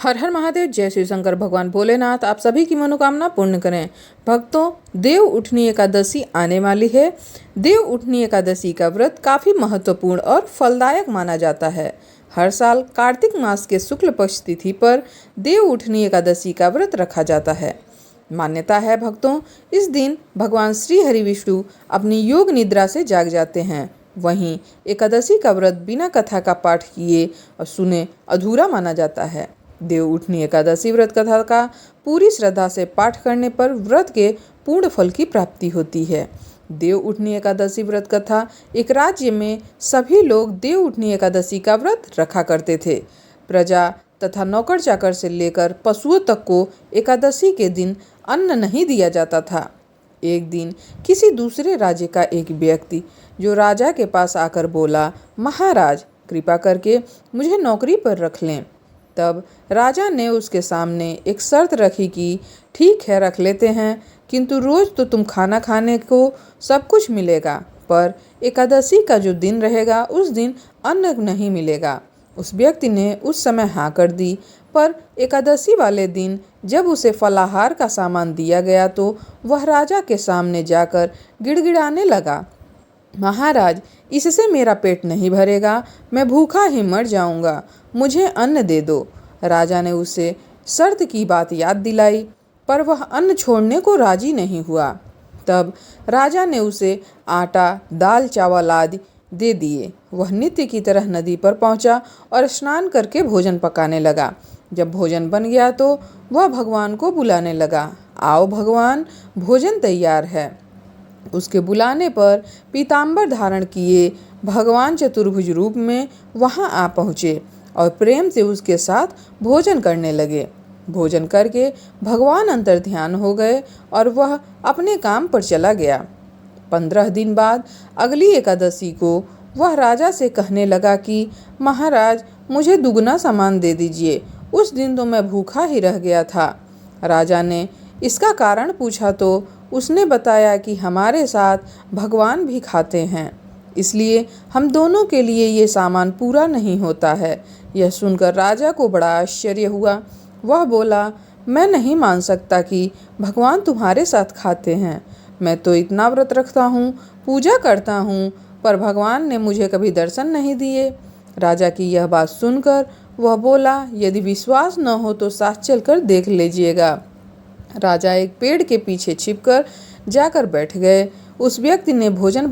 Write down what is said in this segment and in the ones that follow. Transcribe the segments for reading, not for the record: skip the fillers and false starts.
हर हर महादेव। जय श्री शंकर। भगवान भोलेनाथ आप सभी की मनोकामना पूर्ण करें। भक्तों, देव उठनी एकादशी आने वाली है। देव उठनी एकादशी का व्रत काफ़ी महत्वपूर्ण और फलदायक माना जाता है। हर साल कार्तिक मास के शुक्ल पक्ष तिथि पर देव उठनी एकादशी का व्रत रखा जाता है। मान्यता है भक्तों, इस दिन भगवान श्री हरि विष्णु अपनी योग निद्रा से जाग जाते हैं। वहीं एकादशी का व्रत बिना कथा का पाठ किए और सुने अधूरा माना जाता है। देव उठनी एकादशी व्रत कथा का पूरी श्रद्धा से पाठ करने पर व्रत के पूर्ण फल की प्राप्ति होती है। देव उठनी एकादशी व्रत कथा। एक राज्य में सभी लोग देव उठनी एकादशी का व्रत रखा करते थे। प्रजा तथा नौकर चाकर से लेकर पशुओं तक को एकादशी के दिन अन्न नहीं दिया जाता था। एक दिन किसी दूसरे राज्य का एक व्यक्ति जो राजा के पास आकर बोला, महाराज कृपा करके मुझे नौकरी पर रख लें। तब राजा ने उसके सामने एक शर्त रखी कि ठीक है, रख लेते हैं, किंतु रोज़ तो तुम खाना खाने को सब कुछ मिलेगा, पर एकादशी का जो दिन रहेगा उस दिन अन्न नहीं मिलेगा। उस व्यक्ति ने उस समय हाँ कर दी, पर एकादशी वाले दिन जब उसे फलाहार का सामान दिया गया तो वह राजा के सामने जाकर गिड़गिड़ाने लगा, महाराज इससे मेरा पेट नहीं भरेगा, मैं भूखा ही मर जाऊंगा, मुझे अन्न दे दो। राजा ने उसे शर्त की बात याद दिलाई, पर वह अन्न छोड़ने को राजी नहीं हुआ। तब राजा ने उसे आटा, दाल, चावल आदि दे दिए। वह नित्य की तरह नदी पर पहुंचा और स्नान करके भोजन पकाने लगा। जब भोजन बन गया तो वह भगवान को बुलाने लगा, आओ भगवान, भोजन तैयार है। उसके बुलाने पर पीताम्बर धारण किए भगवान चतुर्भुज रूप में वहां आ पहुँचे और प्रेम से उसके साथ भोजन करने लगे। भोजन करके भगवान अंतर्ध्यान हो गए और वह अपने काम पर चला गया। 15 दिन बाद अगली एकादशी को वह राजा से कहने लगा कि महाराज मुझे दुगना सामान दे दीजिए, उस दिन तो मैं भूखा ही रह गया था। राजा ने इसका कारण पूछा तो उसने बताया कि हमारे साथ भगवान भी खाते हैं, इसलिए हम दोनों के लिए ये सामान पूरा नहीं होता है। यह सुनकर राजा को बड़ा आश्चर्य हुआ। वह बोला, मैं नहीं मान सकता कि भगवान तुम्हारे साथ खाते हैं। मैं तो इतना व्रत रखता हूँ, पूजा करता हूँ, पर भगवान ने मुझे कभी दर्शन नहीं दिए। राजा की यह बात सुनकर वह बोला, यदि विश्वास न हो तो साथ चलकर देख लीजिएगा। राजा एक पेड़ के पीछे छिपकर जाकर बैठ गए। उस व्यक्ति ने भोजन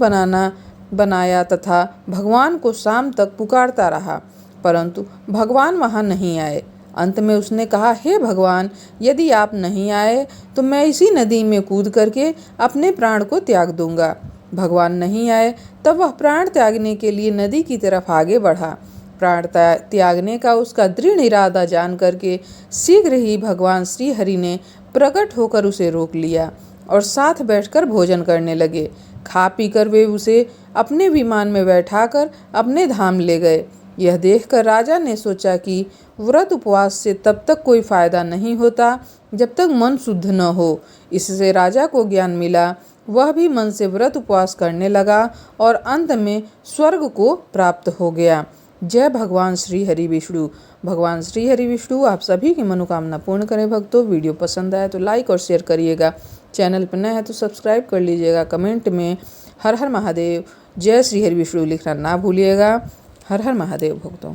बनाया तथा भगवान को शाम तक पुकारता रहा, परंतु भगवान वहां नहीं आए। अंत में उसने कहा, हे भगवान, यदि आप नहीं आए तो मैं इसी नदी में कूद करके अपने प्राण को त्याग दूंगा। भगवान नहीं आए तब वह प्राण त्यागने के लिए नदी की तरफ आगे बढ़ा। प्राण त्यागने का उसका दृढ़ इरादा जान करके शीघ्र ही भगवान श्री हरि ने प्रकट होकर उसे रोक लिया और साथ बैठकर भोजन करने लगे। खा पीकर वे उसे अपने विमान में बैठाकर अपने धाम ले गए। यह देखकर राजा ने सोचा कि व्रत उपवास से तब तक कोई फायदा नहीं होता जब तक मन शुद्ध न हो। इससे राजा को ज्ञान मिला। वह भी मन से व्रत उपवास करने लगा और अंत में स्वर्ग को प्राप्त हो गया। जय भगवान श्री हरि विष्णु। भगवान श्री हरि विष्णु आप सभी की मनोकामना पूर्ण करें। भक्तों, वीडियो पसंद आया तो लाइक और शेयर करिएगा। चैनल पर नए हैं तो सब्सक्राइब कर लीजिएगा। कमेंट में हर हर महादेव, जय श्री हरि विष्णु लिखना ना भूलिएगा। हर हर महादेव भक्तों।